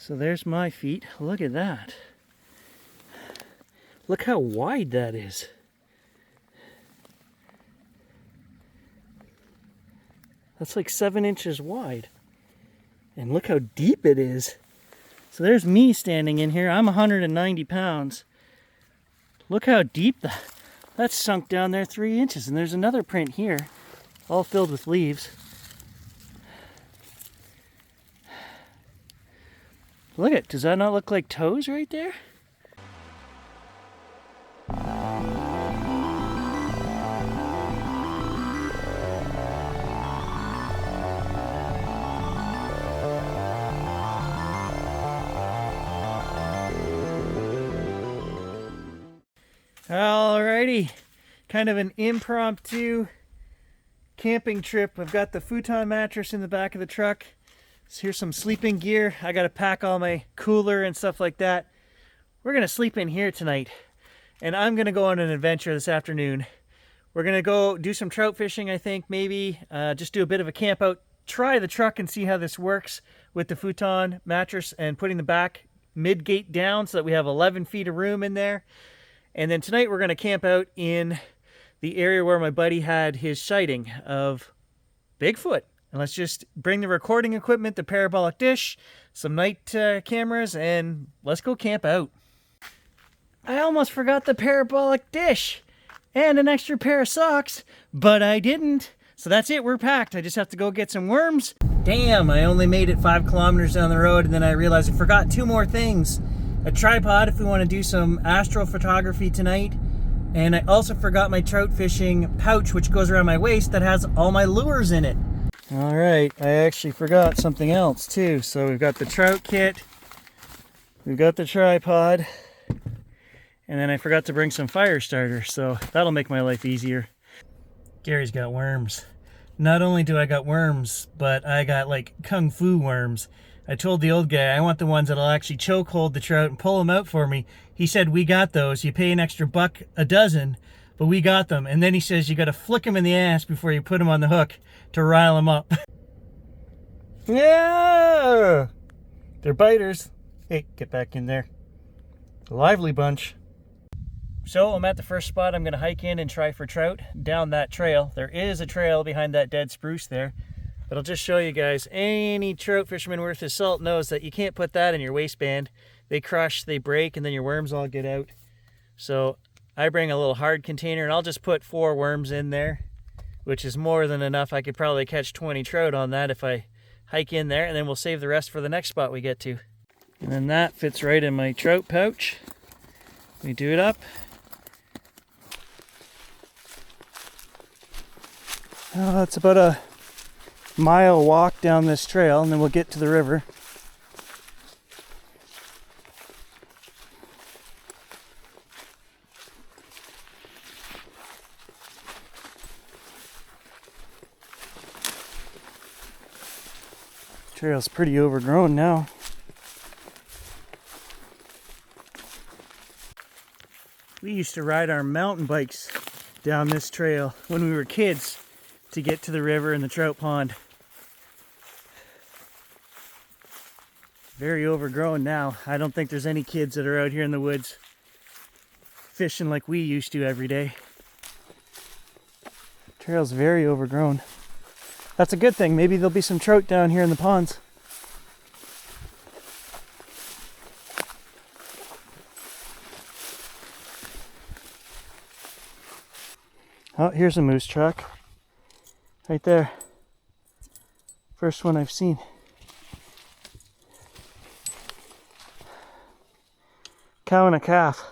So there's my feet. Look at that. Look how wide that is. That's like 7 inches wide. And look how deep it is. So there's me standing in here. I'm 190 pounds. Look how deep that's sunk down there 3 inches. And there's another print here, all filled with leaves. Look at, does that not look like toes right there? Alrighty, kind of an impromptu camping trip. I've got the futon mattress in the back of the truck. So here's some sleeping gear. I gotta pack all my cooler and stuff like that. We're gonna sleep in here tonight, and I'm gonna go on an adventure this afternoon. We're gonna go do some trout fishing, I think, maybe. Just do a bit of a camp out, try the truck and see how this works with the futon mattress and putting the back mid-gate down so that we have 11 feet of room in there. And then tonight we're gonna camp out in the area where my buddy had his sighting of Bigfoot. And let's just bring the recording equipment, the parabolic dish, some night cameras, and let's go camp out. I almost forgot the parabolic dish and an extra pair of socks, but I didn't. So that's it, we're packed. I just have to go get some worms. Damn, I only made it 5 kilometers down the road, and then I realized I forgot 2 more things. A tripod if we want to do some astrophotography tonight. And I also forgot my trout fishing pouch, which goes around my waist, that has all my lures in it. All right, I actually forgot something else too. So we've got the trout kit, we've got the tripod, and then I forgot to bring some fire starter, so that'll make my life easier. Gary's got worms. Not only do I got worms, but I got like kung fu worms. I told the old guy I want the ones that'll actually choke hold the trout and pull them out for me. He said, we got those. You pay an extra $1 a dozen, but we got them. And then he says you got to flick them in the ass before you put them on the hook to rile them up. Yeah! They're biters. Hey, get back in there. A lively bunch. So I'm at the first spot I'm going to hike in and try for trout down that trail. There is a trail behind that dead spruce there. But I'll just show you guys, any trout fisherman worth his salt knows that you can't put that in your waistband. They crush, they break, and then your worms all get out. So I bring a little hard container, and I'll just put 4 worms in there, which is more than enough. I could probably catch 20 trout on that if I hike in there, and then we'll save the rest for the next spot we get to. And then that fits right in my trout pouch. We do it up. Oh, it's about a mile walk down this trail, and then we'll get to the river. Trail's pretty overgrown now. We used to ride our mountain bikes down this trail when we were kids to get to the river and the trout pond. Very overgrown now. I don't think there's any kids that are out here in the woods fishing like we used to every day. Trail's very overgrown. That's a good thing. Maybe there'll be some trout down here in the ponds. Oh, here's a moose track. Right there. First one I've seen. Cow and a calf.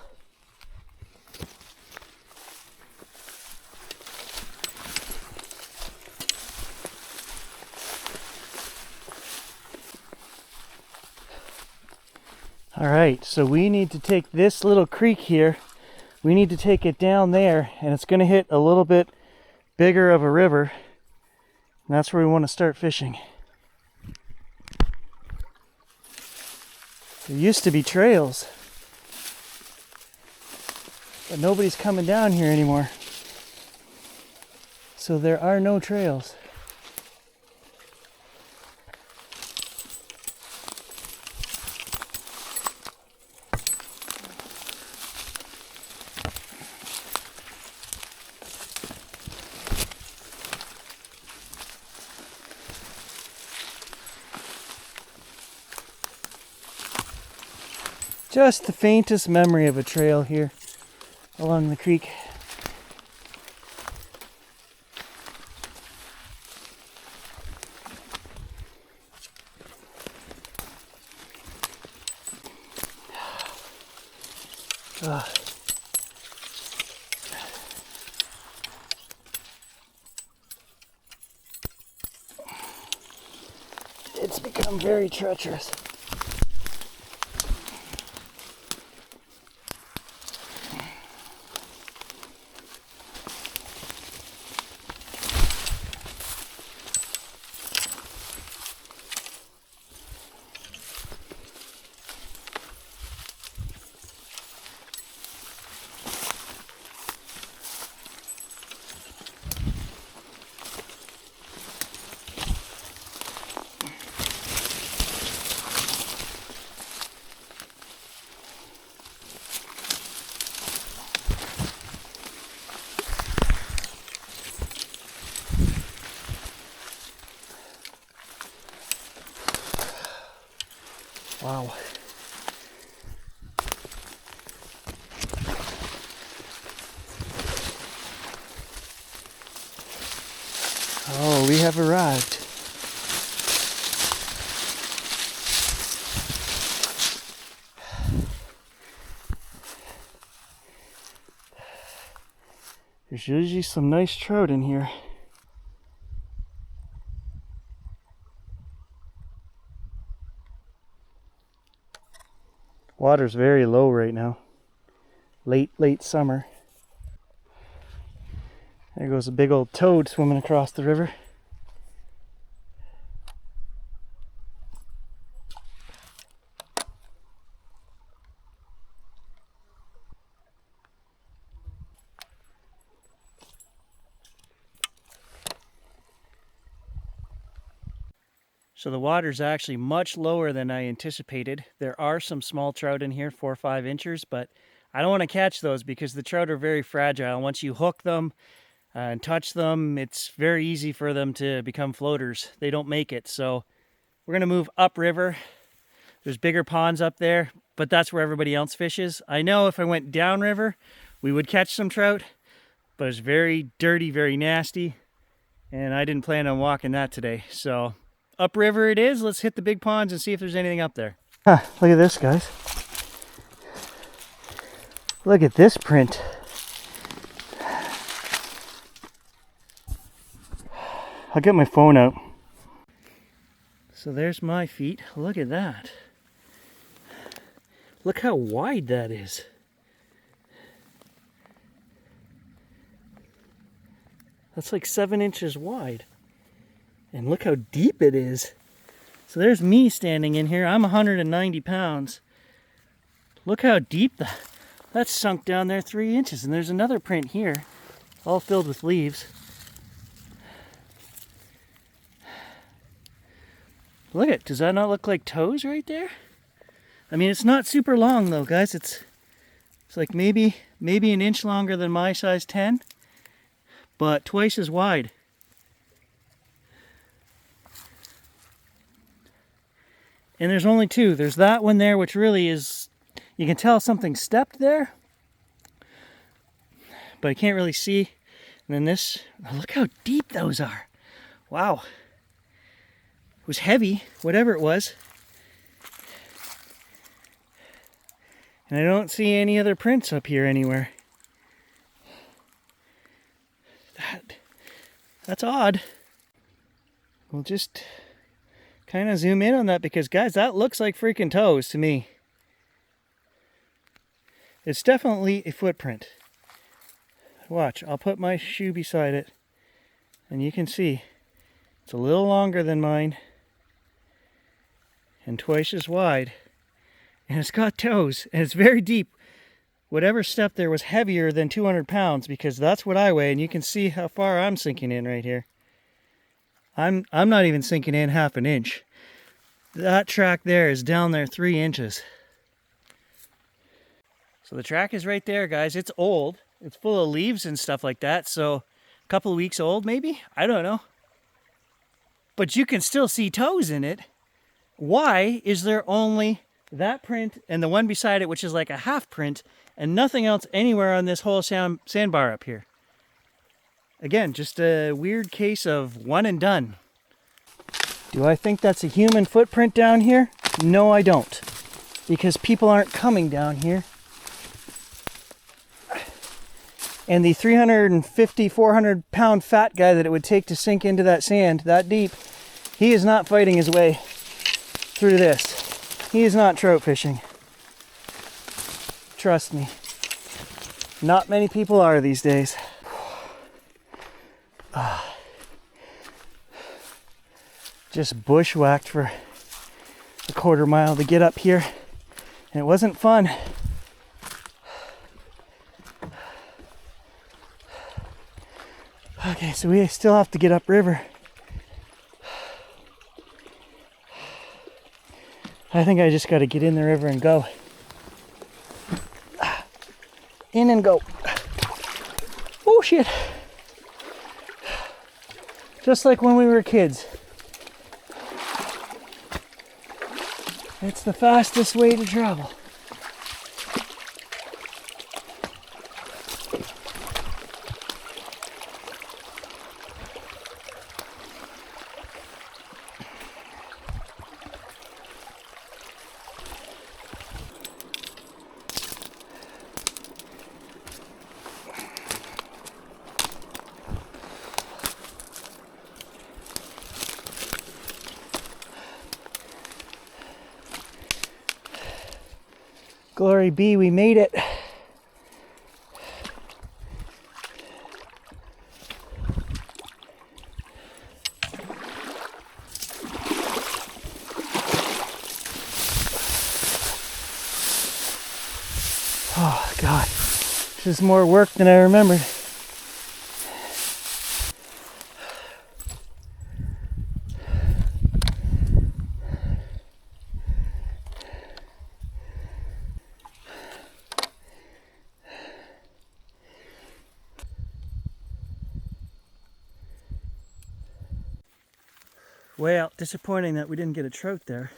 All right, so we need to take this little creek here. We need to take it down there, and it's going to hit a little bit bigger of a river. And that's where we want to start fishing. There used to be trails, but nobody's coming down here anymore. So there are no trails. Just the faintest memory of a trail here along the creek. It's become very treacherous. Wow. Oh, we have arrived. There's usually some nice trout in here. Water's very low right now. Late summer. There goes a big old toad swimming across the river. So the water's actually much lower than I anticipated. There are some small trout in here, 4 or 5 inches, but I don't want to catch those because the trout are very fragile. Once you hook them and touch them, it's very easy for them to become floaters. They don't make it. So we're going to move upriver. There's bigger ponds up there, but that's where everybody else fishes. I know if I went downriver, we would catch some trout, but it's very dirty, very nasty, and I didn't plan on walking that today. So upriver it is. Let's hit the big ponds and see if there's anything up there. Look at this, guys. Look at this print. I'll get my phone out. So there's my feet. Look at that. Look how wide that is. That's like 7 inches wide. And look how deep it is. So there's me standing in here. I'm 190 pounds. Look how deep that's sunk down there 3 inches. And there's another print here, all filled with leaves. Look at, does that not look like toes right there? I mean, it's not super long though, guys. It's like maybe an inch longer than my size 10, but twice as wide. And there's only 2. There's that one there, which really is, you can tell something stepped there, but I can't really see. And then this, look how deep those are. Wow. It was heavy, whatever it was. And I don't see any other prints up here anywhere. That's odd. We'll just kind of zoom in on that because, guys, that looks like freaking toes to me. It's definitely a footprint. Watch, I'll put my shoe beside it and you can see it's a little longer than mine and twice as wide, and it's got toes and it's very deep. Whatever step there was heavier than 200 pounds because that's what I weigh, and you can see how far I'm sinking in right here. I'm not even sinking in half an inch. That track there is down there 3 inches. So the track is right there, guys. It's old. It's full of leaves and stuff like that. So a couple of weeks old maybe? I don't know. But you can still see toes in it. Why is there only that print and the one beside it, which is like a half print, and nothing else anywhere on this whole sandbar up here. Again, just a weird case of one and done. Do I think that's a human footprint down here? No, I don't. Because people aren't coming down here. And the 350, 400 pound fat guy that it would take to sink into that sand that deep, he is not fighting his way through this. He is not trout fishing. Trust me. Not many people are these days. Just bushwhacked for a quarter mile to get up here, and it wasn't fun. Okay, so we still have to get upriver. I think I just got to get in the river and go. In and go. Oh shit. Just like when we were kids. It's the fastest way to travel. Glory be, we made it. Oh God, this is more work than I remembered. Well, disappointing that we didn't get a trout there.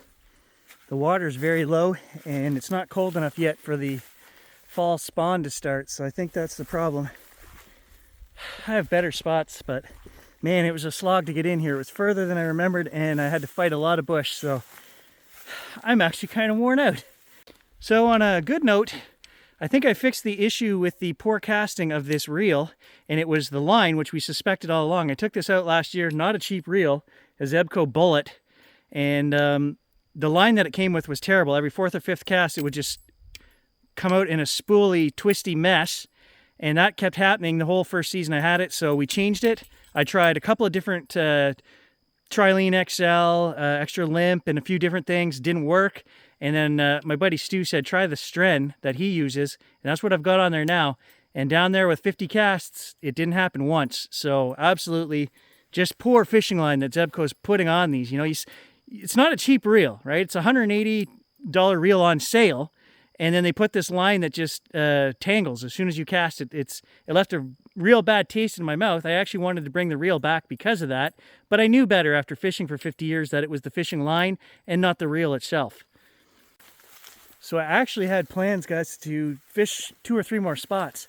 The water's very low and it's not cold enough yet for the fall spawn to start, so I think that's the problem. I have better spots, but man, it was a slog to get in here. It was further than I remembered and I had to fight a lot of bush, so I'm actually kind of worn out. So on a good note, I think I fixed the issue with the poor casting of this reel, and it was the line, which we suspected all along. I took this out last year, not a cheap reel, a Zebco Bullet, and the line that it came with was terrible. Every fourth or fifth cast, it would just come out in a spooly, twisty mess, and that kept happening the whole first season I had it, so we changed it. I tried a couple of different Trilene XL, extra limp, and a few different things. Didn't work. And then my buddy Stu said, try the Stren that he uses. And that's what I've got on there now. And down there with 50 casts, it didn't happen once. So absolutely just poor fishing line that Zebco's putting on these. You know, it's not a cheap reel, right? It's a $180 reel on sale. And then they put this line that just tangles as soon as you cast it. It left a real bad taste in my mouth. I actually wanted to bring the reel back because of that. But I knew better after fishing for 50 years that it was the fishing line and not the reel itself. So I actually had plans, guys, to fish 2 or 3 more spots.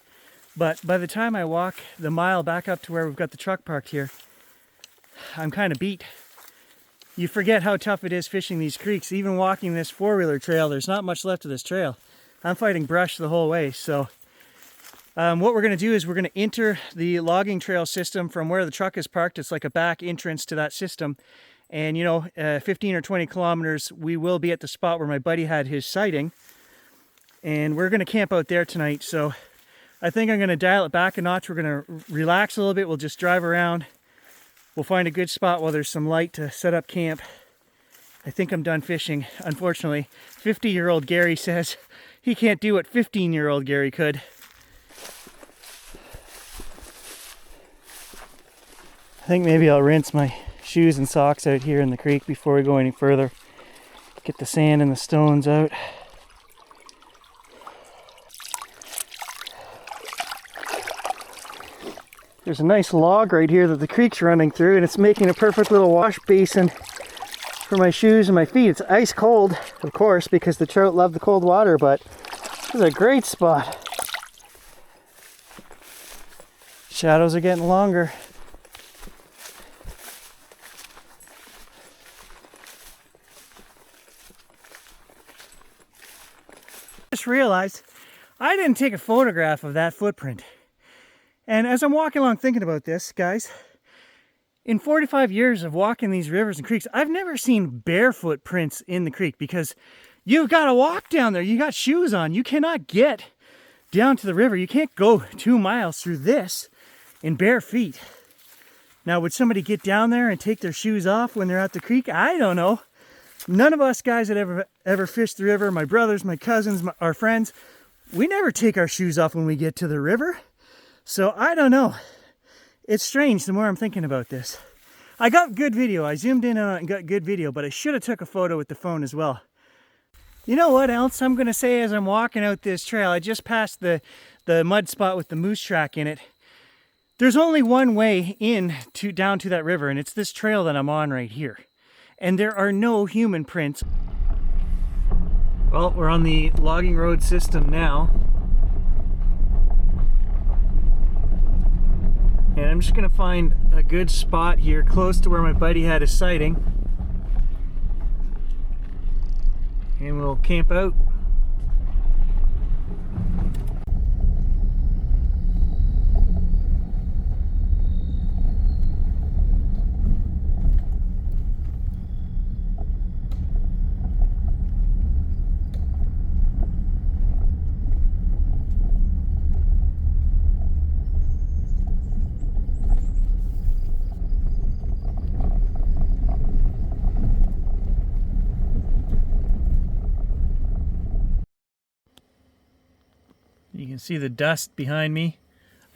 But by the time I walk the mile back up to where we've got the truck parked here, I'm kind of beat. You forget how tough it is fishing these creeks. Even walking this 4-wheeler trail, there's not much left of this trail. I'm fighting brush the whole way. So what we're going to do is we're going to enter the logging trail system from where the truck is parked. It's like a back entrance to that system. And, you know, 15 or 20 kilometers, we will be at the spot where my buddy had his sighting. And we're going to camp out there tonight. So I think I'm going to dial it back a notch. We're going to relax a little bit. We'll just drive around. We'll find a good spot while there's some light to set up camp. I think I'm done fishing, unfortunately. 50-year-old Gary says he can't do what 15-year-old Gary could. I think maybe I'll rinse my shoes and socks out here in the creek before we go any further. Get the sand and the stones out. There's a nice log right here that the creek's running through, and it's making a perfect little wash basin for my shoes and my feet. It's ice cold, of course, because the trout love the cold water, but this is a great spot. Shadows are getting longer. Just realized I didn't take a photograph of that footprint. And as I'm walking along thinking about this, guys, in 45 years of walking these rivers and creeks, I've never seen barefoot prints in the creek because you've got to walk down there. You got shoes on. You cannot get down to the river. You can't go 2 miles through this in bare feet. Now, would somebody get down there and take their shoes off when they're at the creek? I don't know. None of us guys that ever fished the river, my brothers, my cousins, our friends, we never take our shoes off when we get to the river. So I don't know. It's strange the more I'm thinking about this. I got good video. I zoomed in on it and got good video, but I should have took a photo with the phone as well. You know what else I'm going to say as I'm walking out this trail? I just passed the mud spot with the moose track in it. There's only one way down to that river, and it's this trail that I'm on right here. And there are no human prints. Well, we're on the logging road system now. And I'm just gonna find a good spot here close to where my buddy had his sighting. And we'll camp out. You can see the dust behind me.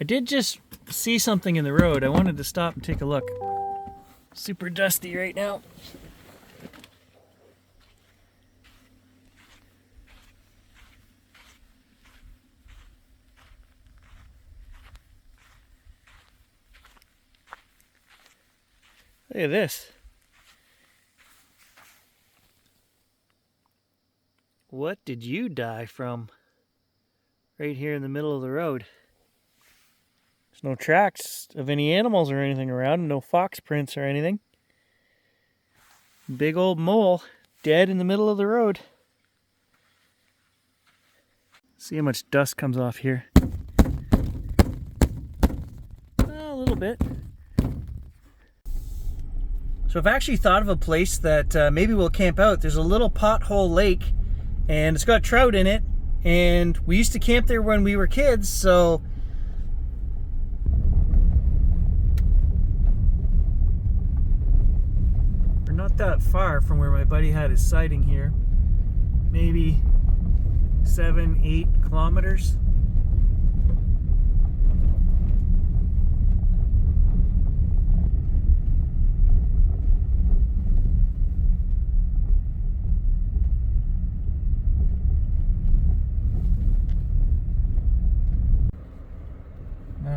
I did just see something in the road. I wanted to stop and take a look. Super dusty right now. Look at this. What did you die from? Right here in the middle of the road. There's no tracks of any animals or anything around, no fox prints or anything. Big old mole dead in the middle of the road. See how much dust comes off here. A little bit. So I've actually thought of a place that maybe we'll camp out. There's a little pothole lake and it's got trout in it. And we used to camp there when we were kids, so we're not that far from where my buddy had his sighting here. Maybe 7-8 kilometers.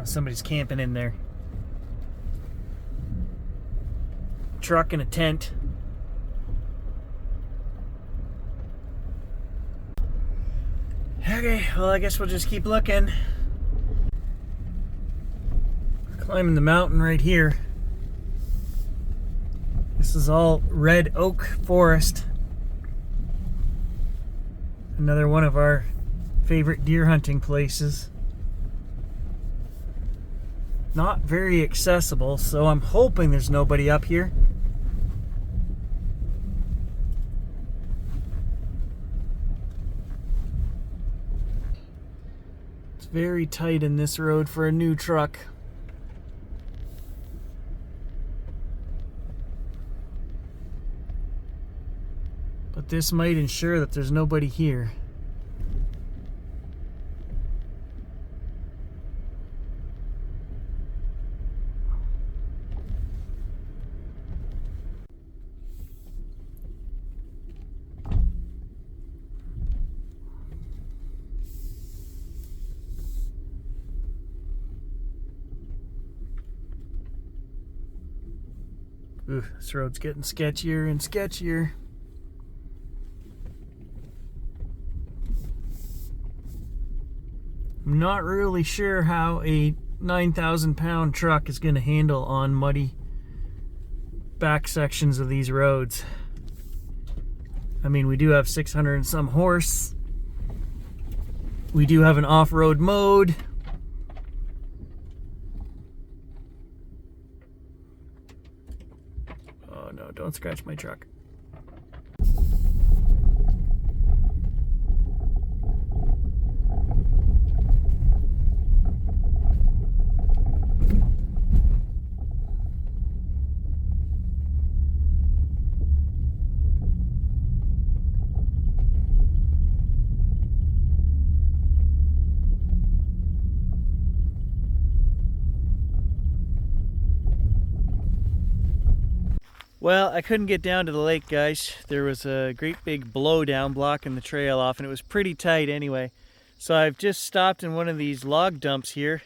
Somebody's camping in there. Truck and a tent. Okay, well I guess we'll just keep looking. Climbing the mountain right here. This is all red oak forest. Another one of our favorite deer hunting places. Not very accessible, so I'm hoping there's nobody up here. It's very tight in this road for a new truck. But this might ensure that there's nobody here. Ooh, this road's getting sketchier and sketchier. I'm not really sure how a 9,000-pound truck is going to handle on muddy back sections of these roads. I mean, we do have 600 and some horse. We do have an off-road mode. Oh no, don't scratch my truck. Well, I couldn't get down to the lake, guys. There was a great big blowdown blocking the trail off, and it was pretty tight anyway. So I've just stopped in one of these log dumps here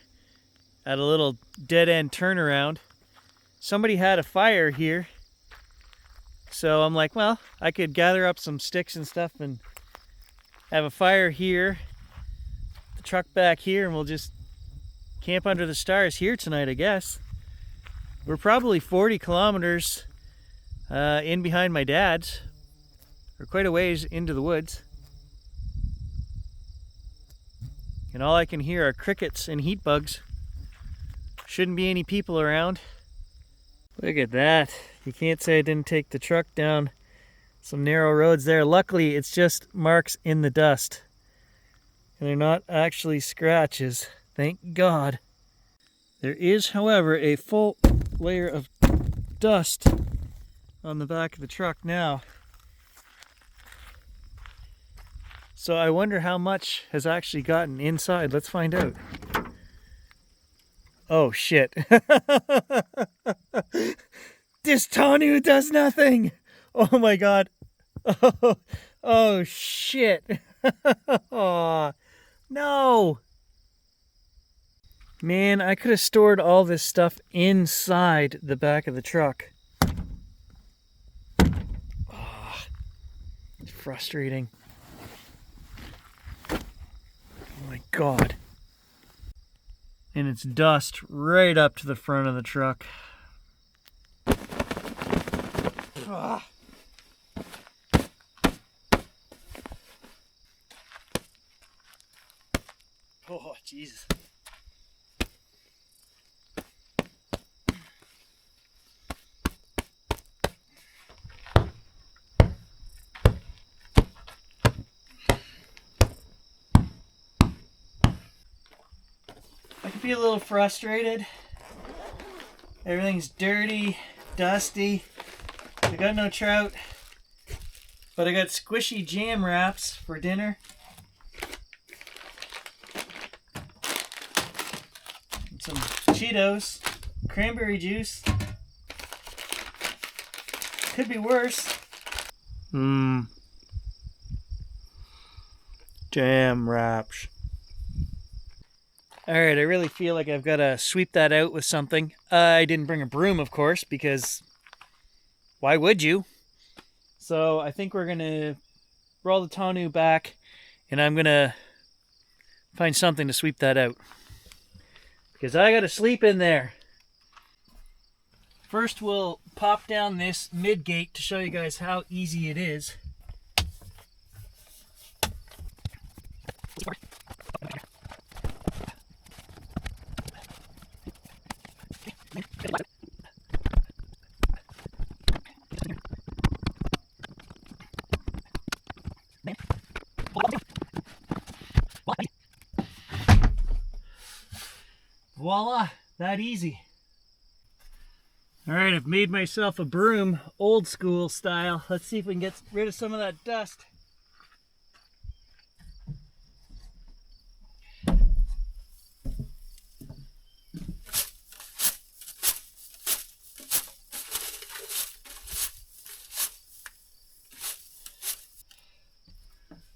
at a little dead-end turnaround. Somebody had a fire here, so I'm like, well, I could gather up some sticks and stuff and have a fire here, the truck back here, and we'll just camp under the stars here tonight, I guess. We're probably 40 kilometers in behind my dad's, or quite a ways into the woods. And all I can hear are crickets and heat bugs. Shouldn't be any people around. Look at that. You can't say I didn't take the truck down some narrow roads there. Luckily, it's just marks in the dust. And they're not actually scratches. Thank God. There is, however, a full layer of dust on the back of the truck now. So I wonder how much has actually gotten inside. Let's find out. Oh shit. This tonneau does nothing. Oh my God. Oh shit. Oh, no. Man, I could have stored all this stuff inside the back of the truck. Oh, it's frustrating. Oh my God. And it's dust right up to the front of the truck. Ah. Oh, Jesus. I can be a little frustrated. Everything's dirty, dusty. I got no trout, but I got squishy jam wraps for dinner. And some Cheetos, cranberry juice. Could be worse. Jam wraps. Alright, I really feel like I've got to sweep that out with something. I didn't bring a broom, of course, because why would you? So I think we're going to roll the tonneau back, and I'm going to find something to sweep that out. Because I got to sleep in there. First, we'll pop down this mid-gate to show you guys how easy it is. Voila, that easy. All right, I've made myself a broom, old school style. Let's see if we can get rid of some of that dust.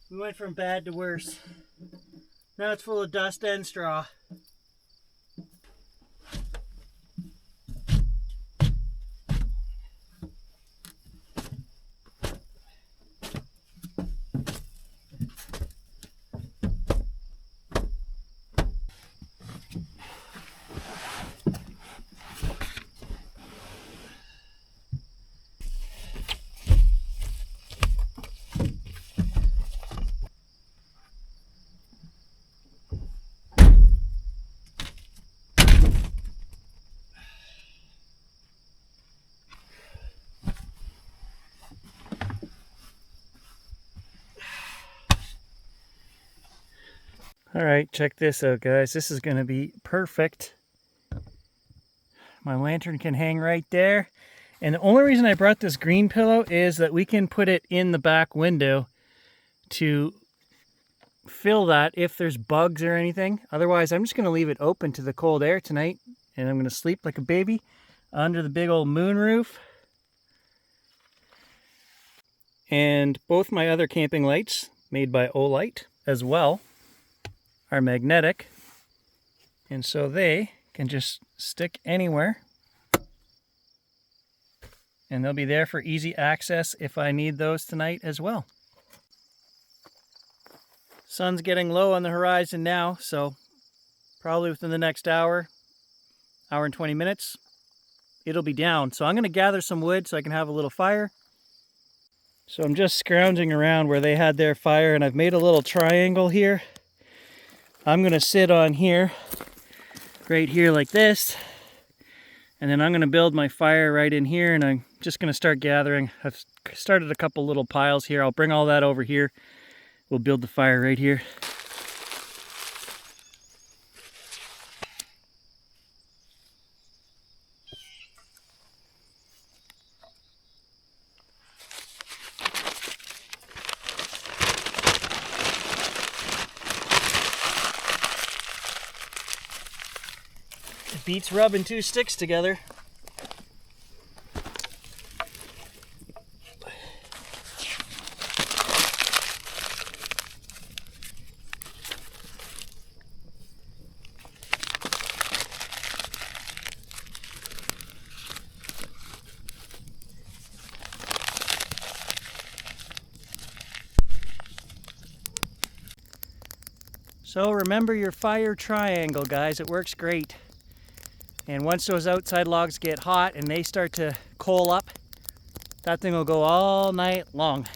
We went from bad to worse. Now it's full of dust and straw. All right, check this out, guys. This is going to be perfect. My lantern can hang right there. And the only reason I brought this green pillow is that we can put it in the back window to fill that if there's bugs or anything. Otherwise, I'm just going to leave it open to the cold air tonight, and I'm going to sleep like a baby under the big old moon roof. And both my other camping lights, made by Olight as well, are magnetic, and so they can just stick anywhere, and they'll be there for easy access if I need those tonight as well. Sun's getting low on the horizon now, so probably within the next hour and 20 minutes, it'll be down. So I'm going to gather some wood so I can have a little fire. So I'm just scrounging around where they had their fire, and I've made a little triangle here. I'm going to sit on here, right here like this, and then I'm going to build my fire right in here, and I'm just going to start gathering. I've started a couple little piles here. I'll bring all that over here. We'll build the fire right here. It beats rubbing two sticks together. So remember your fire triangle, guys. It works great. And once those outside logs get hot and they start to coal up, that thing will go all night long.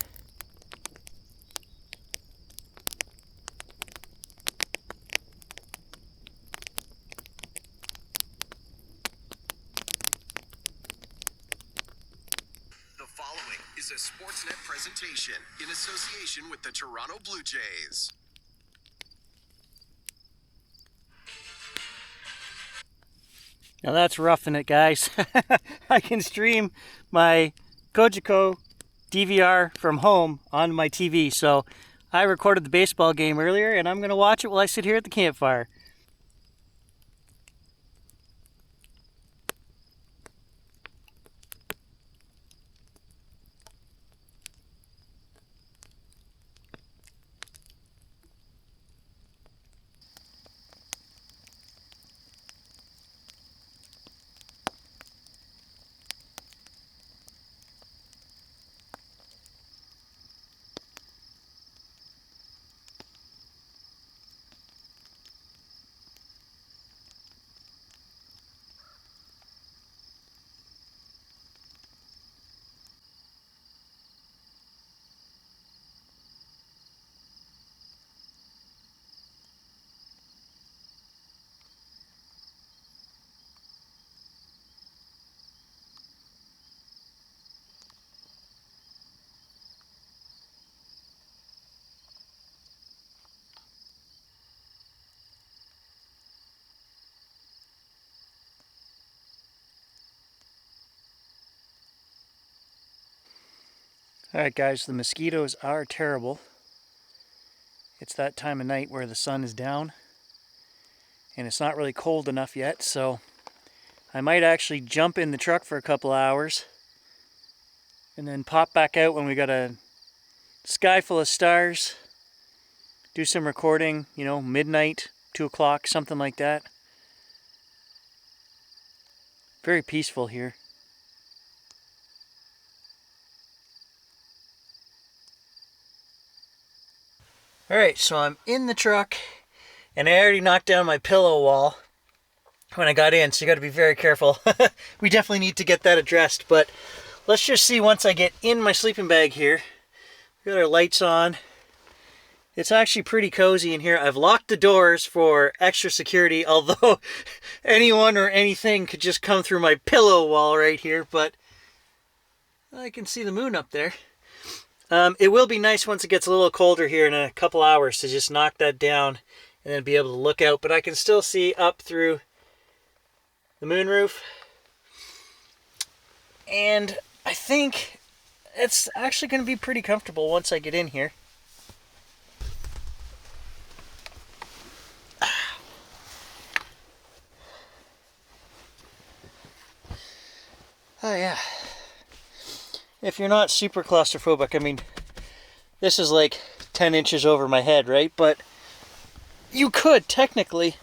The following is a Sportsnet presentation in association with the Toronto Blue Jays. Now that's roughing it, guys. I can stream my Kojiko DVR from home on my TV. So I recorded the baseball game earlier, and I'm going to watch it while I sit here at the campfire. Alright guys, the mosquitoes are terrible. It's that time of night where the sun is down and it's not really cold enough yet, so I might actually jump in the truck for a couple hours and then pop back out when we got a sky full of stars, do some recording, you know, midnight, 2 o'clock, something like that. Very peaceful here. Alright, so I'm in the truck, and I already knocked down my pillow wall when I got in, so you got to be very careful. We definitely need to get that addressed, but let's just see once I get in my sleeping bag here. We got our lights on. It's actually pretty cozy in here. I've locked the doors for extra security, although anyone or anything could just come through my pillow wall right here, but I can see the moon up there. It will be nice once it gets a little colder here in a couple hours to just knock that down and then be able to look out. But I can still see up through the moonroof. And I think it's actually going to be pretty comfortable once I get in here. Oh yeah. If you're not super claustrophobic, I mean, this is like 10 inches over my head, right? But you could technically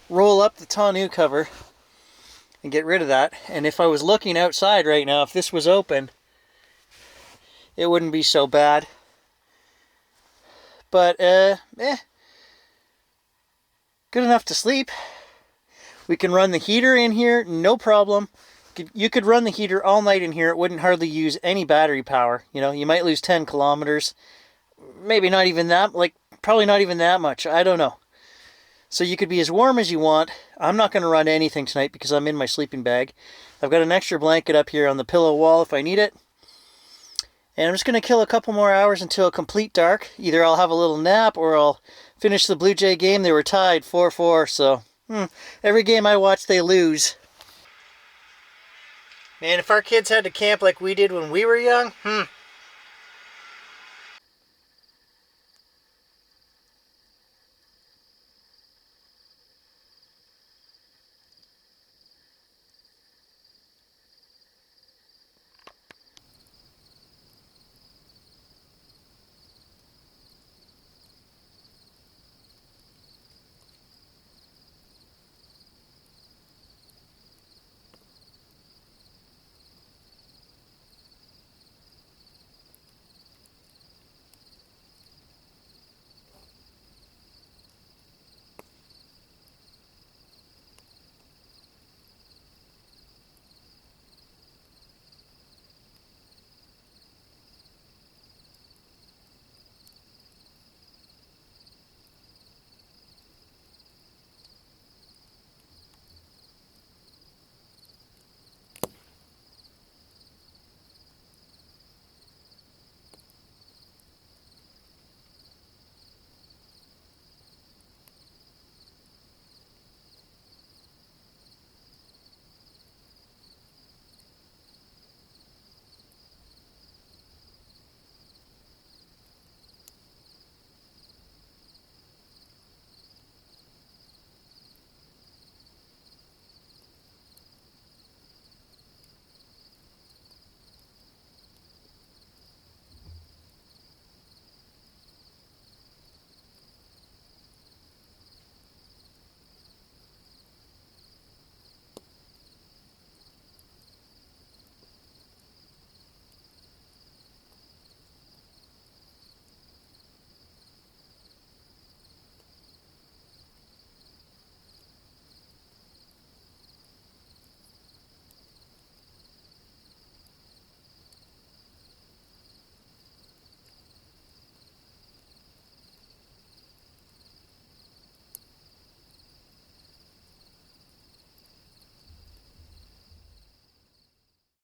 roll up the tonneau cover and get rid of that. And if I was looking outside right now, if this was open, it wouldn't be so bad. But, good enough to sleep. We can run the heater in here, no problem. You could run the heater all night in here. It wouldn't hardly use any battery power. You know, you might lose 10 kilometers. Maybe not even that, like, probably not even that much. I don't know. So you could be as warm as you want. I'm not going to run anything tonight because I'm in my sleeping bag. I've got an extra blanket up here on the pillow wall if I need it. And I'm just going to kill a couple more hours until complete dark. Either I'll have a little nap or I'll finish the Blue Jay game. They were tied 4-4, so every game I watch they lose. Man, if our kids had to camp like we did when we were young,